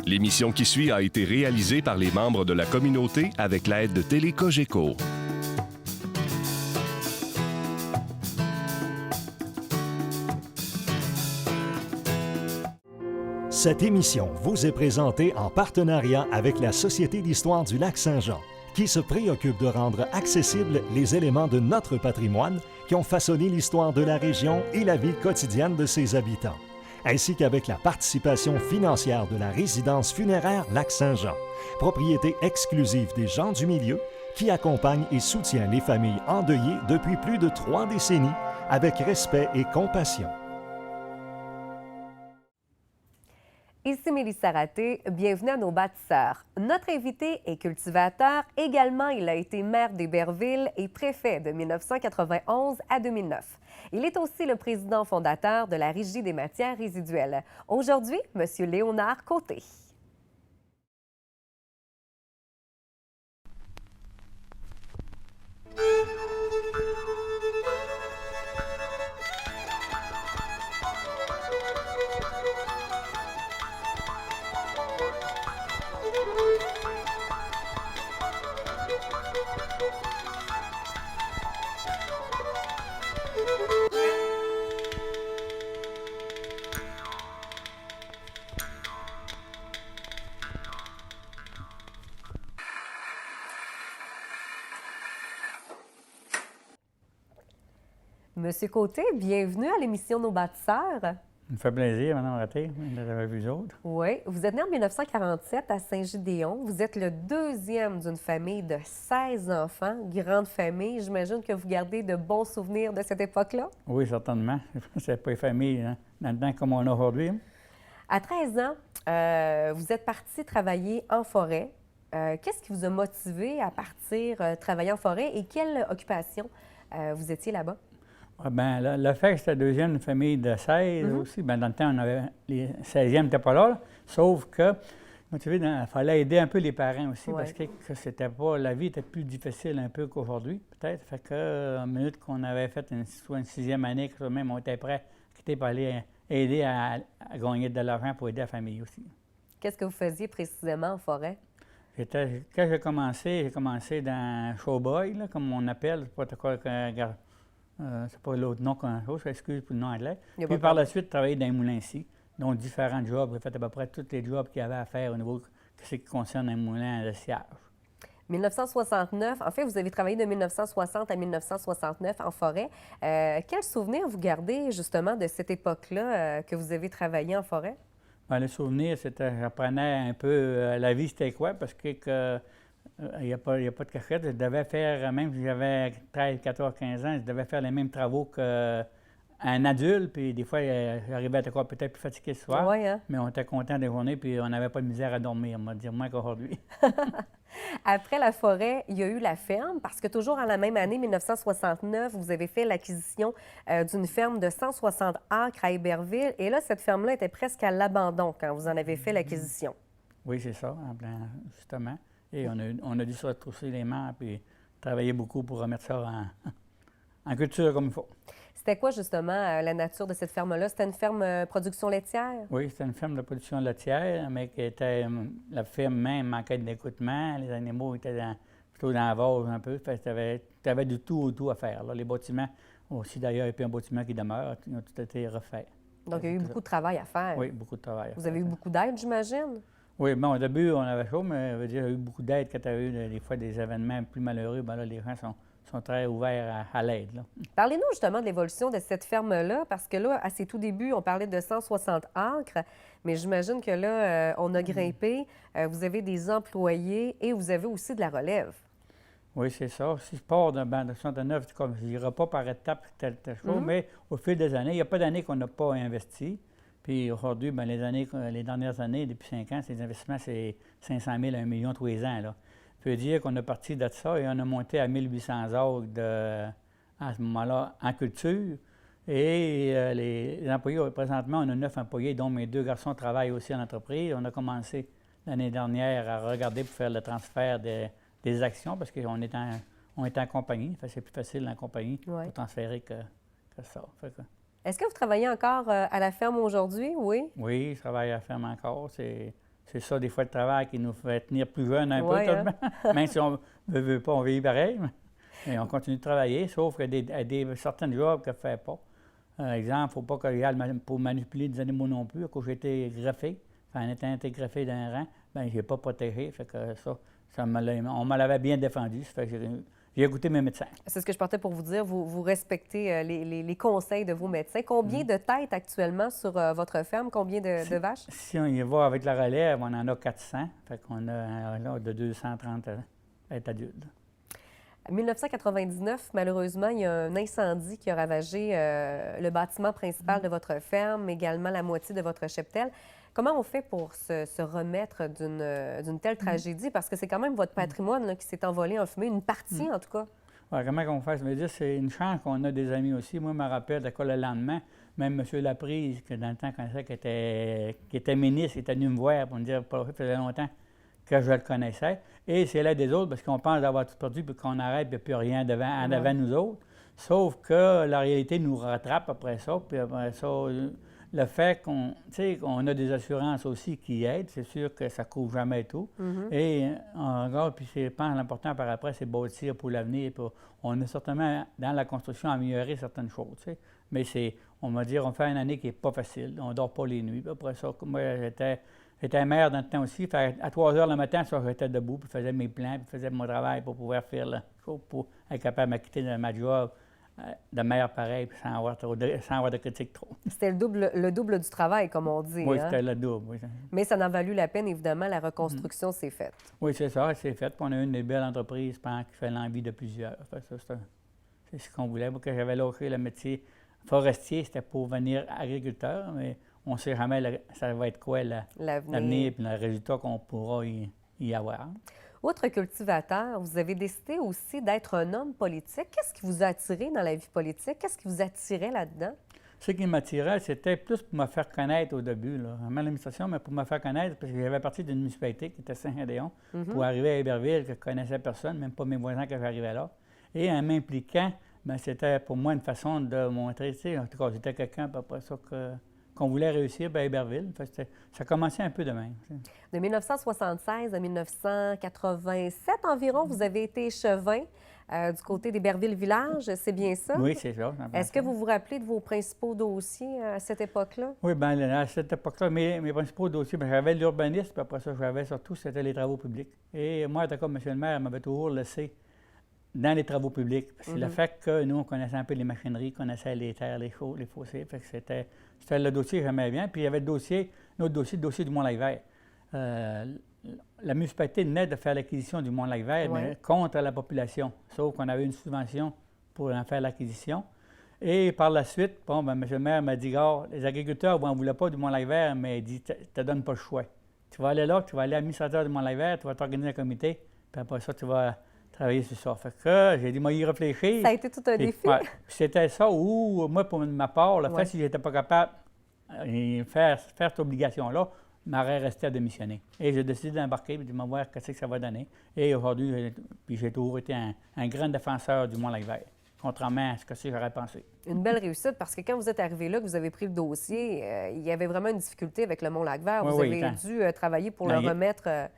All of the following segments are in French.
L'émission qui suit a été réalisée par les membres de la communauté avec l'aide de Télé Cogeco. Cette émission vous est présentée en partenariat avec la Société d'histoire du Lac-Saint-Jean, qui se préoccupe de rendre accessibles les éléments de notre patrimoine qui ont façonné l'histoire de la région et la vie quotidienne de ses habitants, ainsi qu'avec la participation financière de la résidence funéraire Lac-Saint-Jean, propriété exclusive des gens du milieu, qui accompagne et soutient les familles endeuillées depuis plus de 3 décennies avec respect et compassion. Ici Mélissa Raté, bienvenue à nos bâtisseurs. Notre invité est cultivateur, également il a été maire d'Héberville et préfet de 1991 à 2009. Il est aussi le président fondateur de la Régie des matières résiduelles. Aujourd'hui, M. Léonard Côté. Monsieur Côté, bienvenue à l'émission Nos bâtisseurs. Ça me fait plaisir, Mme Raté, d'avoir vu vous autres. Oui, vous êtes né en 1947 à Saint-Gédéon. Vous êtes le deuxième d'une famille de 16 enfants, grande famille. J'imagine que vous gardez de bons souvenirs de cette époque-là? Oui, certainement. C'est pas une famille là-dedans comme on a aujourd'hui. À 13 ans, vous êtes parti travailler en forêt. Qu'est-ce qui vous a motivé à partir travailler en forêt et quelle occupation vous étiez là-bas? Ah, bien, le fait que c'était la deuxième famille de 16 aussi, bien, dans le temps, on avait les 16e n'étaient pas là, sauf que, tu sais, il fallait aider un peu les parents aussi, parce que c'était pas, la vie était plus difficile un peu qu'aujourd'hui, peut-être. Fait que, en minute qu'on avait fait soit une 6e année, que même on était prêt à quitter pour aller aider à gagner de l'argent pour aider la famille aussi. Qu'est-ce que vous faisiez précisément en forêt? Quand j'ai commencé dans Showboy, là, comme on appelle, c'est pas l'autre nom qu'on chose, excuse pour le nom anglais. Puis par la suite, travailler dans les moulins ici, dont différents jobs. J'ai fait à peu près tous les jobs qu'il y avait à faire au niveau de ce qui concerne un moulin de sciage. 1969, en fait, vous avez travaillé de 1960 à 1969 en forêt. Quels souvenirs vous gardez justement de cette époque-là que vous avez travaillé en forêt? Bien, le souvenir, c'était, j'apprenais un peu la vie, c'était quoi, parce que il n'y a pas de cachette. Je devais faire, même si j'avais 13, 14, 15 ans, je devais faire les mêmes travaux qu'un adulte. Puis des fois, j'arrivais à quoi peut-être plus fatigué ce soir. Oui, hein? Mais on était content des journées, puis on n'avait pas de misère à dormir, on va dire moins qu'aujourd'hui. Après la forêt, il y a eu la ferme, parce que toujours en la même année, 1969, vous avez fait l'acquisition d'une ferme de 160 acres à Héberville. Et là, cette ferme-là était presque à l'abandon quand vous en avez fait l'acquisition. Oui, c'est ça, justement. Et on a dû se retrousser les mains puis travailler beaucoup pour remettre ça en culture comme il faut. C'était quoi, justement, la nature de cette ferme-là? C'était une ferme production laitière? Oui, c'était une ferme de production laitière, mais qui était, la ferme même manquait d'équipement. Les animaux étaient plutôt dans la vase un peu. Tu avais du tout à faire. Là. Les bâtiments aussi, d'ailleurs, et puis un bâtiment qui demeure, ils ont tout été refaits. Donc, il y a eu beaucoup de travail à faire. Oui, beaucoup de travail. Vous avez eu beaucoup d'aide, j'imagine? Oui, bon, au début, on avait chaud, mais je veux dire, il y a eu beaucoup d'aide quand il y a eu des fois des événements plus malheureux. Bien là, les gens sont très ouverts à l'aide. Parlez-nous justement de l'évolution de cette ferme-là, parce que là, à ses tout débuts, on parlait de 160 acres, mais j'imagine que là, on a grimpé, vous avez des employés et vous avez aussi de la relève. Oui, c'est ça. Si je pars de 69, je n'irai pas par étapes, telle chose, mais au fil des années, il n'y a pas d'année qu'on n'a pas investi. Puis aujourd'hui, bien, les dernières années, depuis 5 ans, ces investissements, c'est 500 000 à 1 million tous les ans. Là. Ça veut dire qu'on a parti de ça et on a monté à 1800 acres à ce moment-là en culture. Et les employés, présentement, on a 9 employés, dont mes 2 garçons travaillent aussi en entreprise. On a commencé l'année dernière à regarder pour faire le transfert des actions parce qu'on est en compagnie. C'est plus facile en compagnie pour transférer que ça. Est-ce que vous travaillez encore à la ferme aujourd'hui? Oui? Oui, je travaille à la ferme encore. c'est ça, des fois, le travail qui nous fait tenir plus jeunes un Ouais, peu, hein? tout de même. Même si on ne veut pas, on vieillit pareil. Et on continue de travailler, sauf qu'il y a des certains jobs qu'on ne fait pas. Par exemple, il ne faut pas que j'y aille pour manipuler des animaux non plus. Quand j'ai été greffé, en étant été greffé d'un rang, bien, je n'ai pas protégé. Fait que on me l'avait bien défendu. Ça fait que j'ai écouté mes médecins. C'est ce que je partais pour vous dire. Vous respectez les conseils de vos médecins. Combien de têtes actuellement sur votre ferme? Combien de vaches? Si on y va avec la relève, on en a 400. Fait qu'on a là, de 230 têtes adultes. En 1999, malheureusement, il y a un incendie qui a ravagé le bâtiment principal de votre ferme, également la moitié de votre cheptel. Comment on fait pour se remettre d'une telle tragédie? Parce que c'est quand même votre patrimoine là, qui s'est envolé en fumée, une partie en tout cas. Ouais, comment on fait? Je veux dire, c'est une chance qu'on a des amis aussi. Moi, je me rappelle de quoi le lendemain, même M. Laprise, que dans le temps, qu'on connaissait, qui était ministre, il était venu me voir pour me dire, ça faisait longtemps que je le connaissais. Et c'est l'aide des autres parce qu'on pense d'avoir tout perdu puis qu'on arrête, puis il n'y a plus rien devant nous autres. Sauf que la réalité nous rattrape après ça. Puis après ça, le fait qu'on a des assurances aussi qui aident, c'est sûr que ça ne couvre jamais tout. Et on regarde, puis je pense l'important par après, c'est bâtir pour l'avenir. On a certainement, dans la construction, amélioré certaines choses. T'sais. Mais on va dire, on fait une année qui n'est pas facile. On ne dort pas les nuits. Puis après ça, moi, j'étais maire dans le temps aussi. À 3 heures le matin, j'étais debout, puis je faisais mes plans, puis je faisais mon travail pour pouvoir faire la chose, pour être capable de m'acquitter de ma job de maire pareil, puis sans avoir de critiques trop. C'était le double du travail, comme on dit. Oui, hein? c'était le double. Oui. Mais ça en a valu la peine, évidemment, la reconstruction s'est faite. Oui, c'est ça, c'est fait. Puis on a une des belles entreprises qui fait l'envie de plusieurs. C'est ce qu'on voulait. Moi, quand j'avais lâché le métier forestier, c'était pour devenir agriculteur, mais on ne sait jamais ça va être quoi l'avenir et le résultat qu'on pourra y avoir. Outre cultivateur, vous avez décidé aussi d'être un homme politique. Qu'est-ce qui vous a attiré dans la vie politique? Qu'est-ce qui vous attirait là-dedans? Ce qui m'attirait, c'était plus pour me faire connaître au début, là. En l'administration, mais pour me faire connaître, parce que j'avais parti d'une municipalité qui était Saint-Gédéon, pour arriver à Héberville, que je ne connaissais personne, même pas mes voisins quand j'arrivais là. Et en m'impliquant, bien, c'était pour moi une façon de montrer, tu sais, en tout cas, j'étais quelqu'un à peu près ça qu'on voulait réussir à Héberville. Ça commençait un peu de même. De 1976 à 1987 environ, vous avez été échevin du côté d'Héberville-Village, c'est bien ça? Oui, c'est ça. Est-ce que vous vous rappelez de vos principaux dossiers à cette époque-là? Oui, bien, à cette époque-là, mes principaux dossiers, bien, j'avais l'urbanisme, puis après ça, j'avais surtout, c'était les travaux publics. Et moi, comme M. le maire, m'avait toujours laissé dans les travaux publics. C'est le fait que nous, on connaissait un peu les machineries, on connaissait les terres, les fossés. Fait que c'était le dossier que j'aimais bien. Puis il y avait le dossier du Mont-Lac-Vert. La municipalité venait de faire l'acquisition du Mont-Lac-Vert, mais contre la population. Sauf qu'on avait une subvention pour en faire l'acquisition. Et par la suite, M. le maire m'a dit, les agriculteurs n'en voulaient pas du Mont-Lac-Vert, mais il dit, tu ne te donnes pas le choix. Tu vas aller là, tu vas aller administrateur du Mont-Lac-Vert, tu vas t'organiser un comité, puis après ça, tu vas travailler sur ça. Fait que j'ai dit, moi, y réfléchir. Ça a été tout un défi. Ouais, c'était ça où, moi, pour ma part, le fait si je n'étais pas capable de faire cette obligation-là, m'aurait resté à démissionner. Et j'ai décidé d'embarquer et de me voir ce que ça va donner. Et aujourd'hui, j'ai toujours été un grand défenseur du Mont-Lac-Vert, contrairement à ce que j'aurais pensé. Une belle réussite, parce que quand vous êtes arrivé là, que vous avez pris le dossier, il y avait vraiment une difficulté avec le Mont-Lac-Vert. Vous avez dû travailler pour le remettre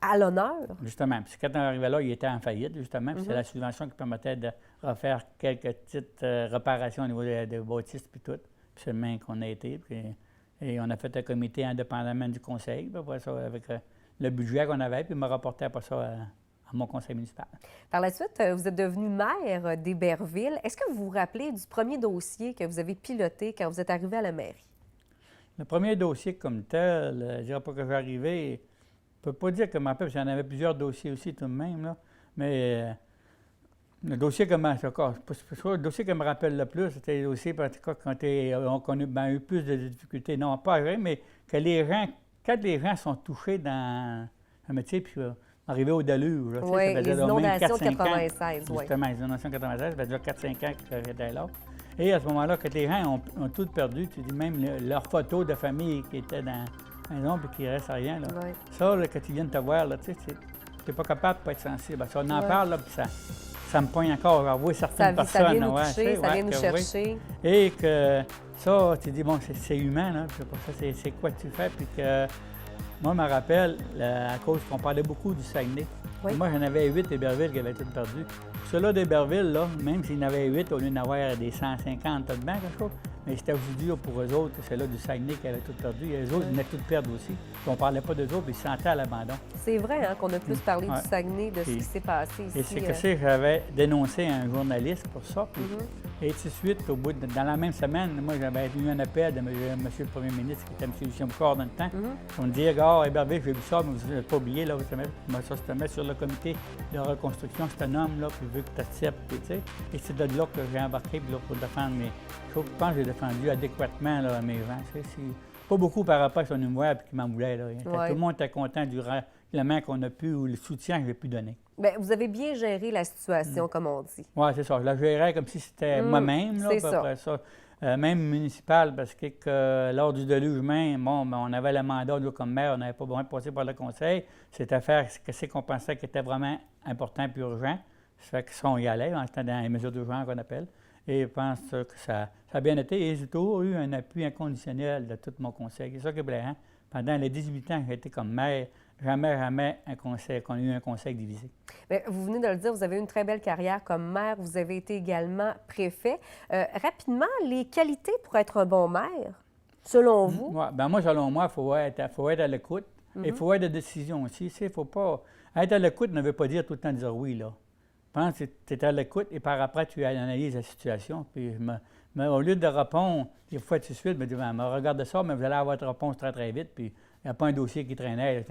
à l'honneur. Justement. Puis quand on arrivait là, il était en faillite, justement. Puis c'est la subvention qui permettait de refaire quelques petites réparations au niveau des bâtisses puis tout. Puis c'est le même qu'on a été. Et on a fait un comité indépendamment du conseil, puis après ça, avec le budget qu'on avait, puis il m'a rapporté après ça à mon conseil municipal. Par la suite, vous êtes devenu maire d'Héberville. Est-ce que vous vous rappelez du premier dossier que vous avez piloté quand vous êtes arrivé à la mairie? Le premier dossier comme tel, je ne dirais pas que je vais arriver. Je ne peux pas dire que je me rappelle, parce qu'il y en avait plusieurs dossiers aussi tout de même, là. Mais le dossier que le dossier qui me rappelle le plus, c'était le dossier quand on a eu plus de difficultés. Non, pas vrai, mais que quand les gens sont touchés dans un métier, puis arrivé au déluge. Oui, les inondations de 96. Justement, les inondations de 96, ça fait déjà 4-5 ans que j'étais là. Et à ce moment-là, quand les gens ont tout perdu, tu dis même leurs photos de famille qui étaient dans la maison puis qui ne restent rien. Là. Oui. Ça, là, quand ils viennent te voir, tu n'es pas capable de pas être sensible. Ça, on en parle, là, puis ça me poigne encore à voir certaines personnes. Ça vient nous toucher, ça vient nous chercher. Et que ça, tu dis, bon, c'est humain, là. Puis ça, c'est quoi tu fais, puis que Moi, je me rappelle, à cause qu'on parlait beaucoup du Saguenay. Oui. Moi, j'en avais 8 d'Héberville qui avaient tout perdu. Ceux-là d'Héberville, là, même s'ils en avaient 8, au lieu d'en avoir des 150 dedans, quelque chose, mais c'était aussi dur pour eux autres, ceux-là du Saguenay qui avaient tout perdu. Et eux autres, ils venaient tout perdre aussi. Puis on ne parlait pas d'eux autres, puis ils se sentaient à l'abandon. C'est vrai hein, qu'on a plus parlé Ouais. du Saguenay, de ce Puis- qui s'est passé ici. Et c'est que j'avais dénoncé un journaliste pour ça. Puis, Mm-hmm. et tout de suite, dans la même semaine, moi, j'avais eu un appel de M. le Premier ministre, qui était M. Lucien Bouchard dans le temps. Mm-hmm. On me dit, gars, Héberville, j'ai vu ça, mais vous n'avez pas oublié, là, ça se met sur le comité de reconstruction, c'est un homme, là, puis il veut que tu acceptes, tu sais. Et c'est de là que j'ai embarqué puis là, pour défendre mes. Je pense que j'ai défendu adéquatement là, mes gens. Tu sais, pas beaucoup par rapport à son humour et qui m'en voulait. Là. Tout le monde était content durant le main qu'on a pu ou le soutien que j'ai pu donner. Bien, vous avez bien géré la situation, comme on dit. Oui, c'est ça. Je la gérais comme si c'était moi-même, là, c'est à peu près ça. Même municipal, parce que lors du déluge-main, bon, ben, on avait le mandat, nous, comme maire, on n'avait pas besoin de passer par le conseil. C'était faire ce qu'on pensait qui était vraiment important et urgent. Ça fait que ça, on y allait, on était dans les mesures d'urgence qu'on appelle. Et je pense que ça a bien été. Et j'ai toujours eu un appui inconditionnel de tout mon conseil. C'est ça qui est brillant. Pendant les 18 ans que j'ai été comme maire, jamais qu'on ait eu un conseil divisé. Bien, vous venez de le dire, vous avez eu une très belle carrière comme maire. Vous avez été également préfet. Rapidement, les qualités pour être un bon maire, selon vous? Ouais, ben moi, selon moi, il faut être à l'écoute. Et il faut être de décision aussi. Il faut pas... Être à l'écoute ne veut pas dire tout le temps dire oui, là. Je pense que tu es à l'écoute et par après, tu analyses la situation. Puis, mais au lieu de répondre, des fois, tout de suite, je me dis, regardez ça, mais vous allez avoir votre réponse très, très vite. Puis, il n'y a pas un dossier qui traînait.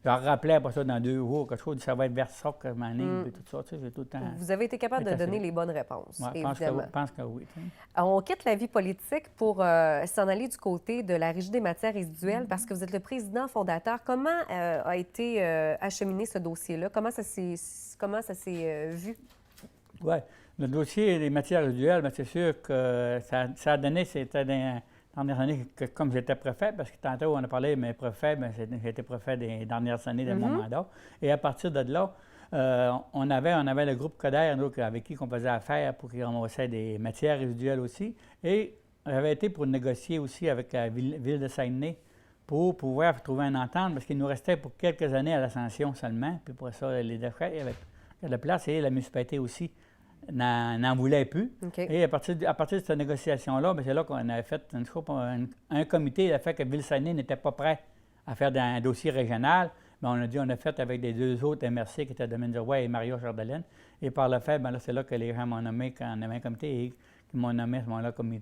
Je leur rappelais après ça dans 2 jours, quelque chose, ça va être vers ça que je m'enligne, puis tout ça. Tu sais, j'ai tout le temps. Vous avez été capable de donner les bonnes réponses, Ouais, évidemment. je pense que oui. Tu sais. On quitte la vie politique pour s'en aller du côté de la Régie des matières résiduelles parce que vous êtes le président fondateur. Comment a été acheminé ce dossier-là? Comment ça s'est vu? Oui. Le dossier des matières résiduelles, bien, c'est sûr que ça a donné, c'était dans les dernières années, que comme j'étais préfet, parce que tantôt on a parlé de mes préfets, bien, j'étais préfet des dernières années de mon mandat. Et à partir de là, on avait le groupe Coder, donc, avec qui on faisait affaire pour qu'ils ramassaient des matières résiduelles aussi. Et j'avais été pour négocier aussi avec la ville de Saguenay pour pouvoir trouver une entente, parce qu'il nous restait pour quelques années à l'Ascension seulement. Puis pour ça, les déchets, il y avait de la place et la municipalité aussi n'en voulait plus. Okay. Et à partir de cette négociation-là, bien, c'est là qu'on avait fait un comité, le fait que Ville-Saguenay n'était pas prêt à faire un dossier régional. Bien, on a fait avec les 2 autres MRC qui étaient Domaine du Roi et Mario Chardelaine. Et par le fait, bien, là, c'est là que les gens m'ont nommé quand on avait un comité et qu'ils m'ont nommé à ce moment-là comme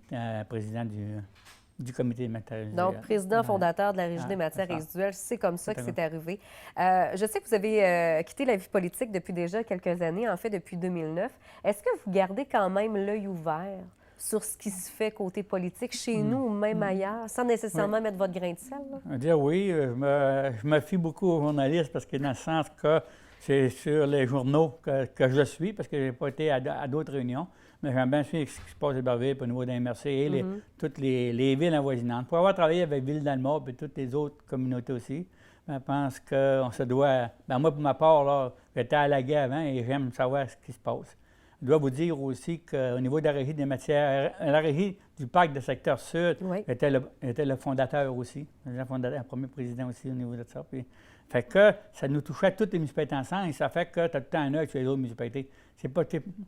président du comité des matières résiduelles. Donc, président fondateur de la Régie des matières résiduelles, c'est comme ça que c'est arrivé. Je sais que vous avez quitté la vie politique depuis déjà quelques années, en fait depuis 2009. Est-ce que vous gardez quand même l'œil ouvert sur ce qui se fait côté politique chez nous ou même ailleurs, sans nécessairement mettre votre grain de sel? Là? Je veux dire, oui, je me fie beaucoup aux journalistes parce que dans le sens que c'est sur les journaux que je suis, parce que je n'ai pas été à d'autres réunions. Mais j'aime bien suivre ce qui se passe à Héberville, au niveau des MRC et toutes les villes avoisinantes. Pour avoir travaillé avec Ville-Dalmor et toutes les autres communautés aussi, je pense qu'on se doit... Bien, moi, pour ma part, là, j'étais à la guerre avant et j'aime savoir ce qui se passe. Je dois vous dire aussi qu'au niveau de la Régie des matières, la Régie du parc de secteur sud, j'étais le fondateur aussi, le premier président aussi au niveau de ça. Puis, fait que ça nous touchait toutes les municipalités ensemble et ça fait que tu as tout le temps un œil sur les autres municipalités. C'est pas,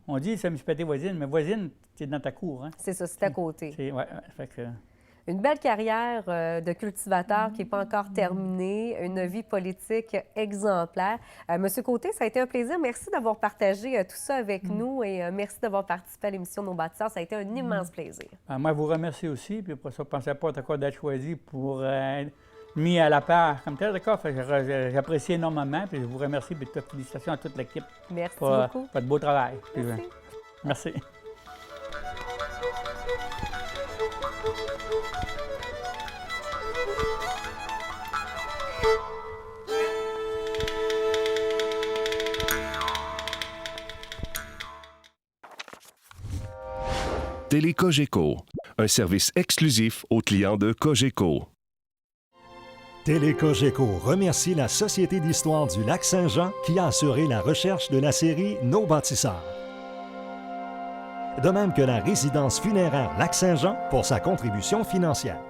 on dit c'est une municipalité voisine, mais voisine, c'est dans ta cour. Hein? C'est ça, c'est à côté. Ouais, fait que... Une belle carrière de cultivateur qui n'est pas encore terminée, une vie politique exemplaire. Monsieur Côté, ça a été un plaisir. Merci d'avoir partagé tout ça avec nous et merci d'avoir participé à l'émission Nos bâtisseurs. Ça a été un immense plaisir. Moi, je vous remercie aussi. Puis pour ça, je ne pensais pas d'être choisi pour être mis à la part comme tel. D'accord? J'apprécie énormément. Puis je vous remercie. Puis félicitations à toute l'équipe. Merci pour beaucoup. Votre beau travail. Merci. Merci. Télé-Cogeco, un service exclusif aux clients de Cogeco. Télé-Cogeco remercie la Société d'histoire du Lac-Saint-Jean qui a assuré la recherche de la série Nos bâtisseurs. De même que la résidence funéraire Lac-Saint-Jean pour sa contribution financière.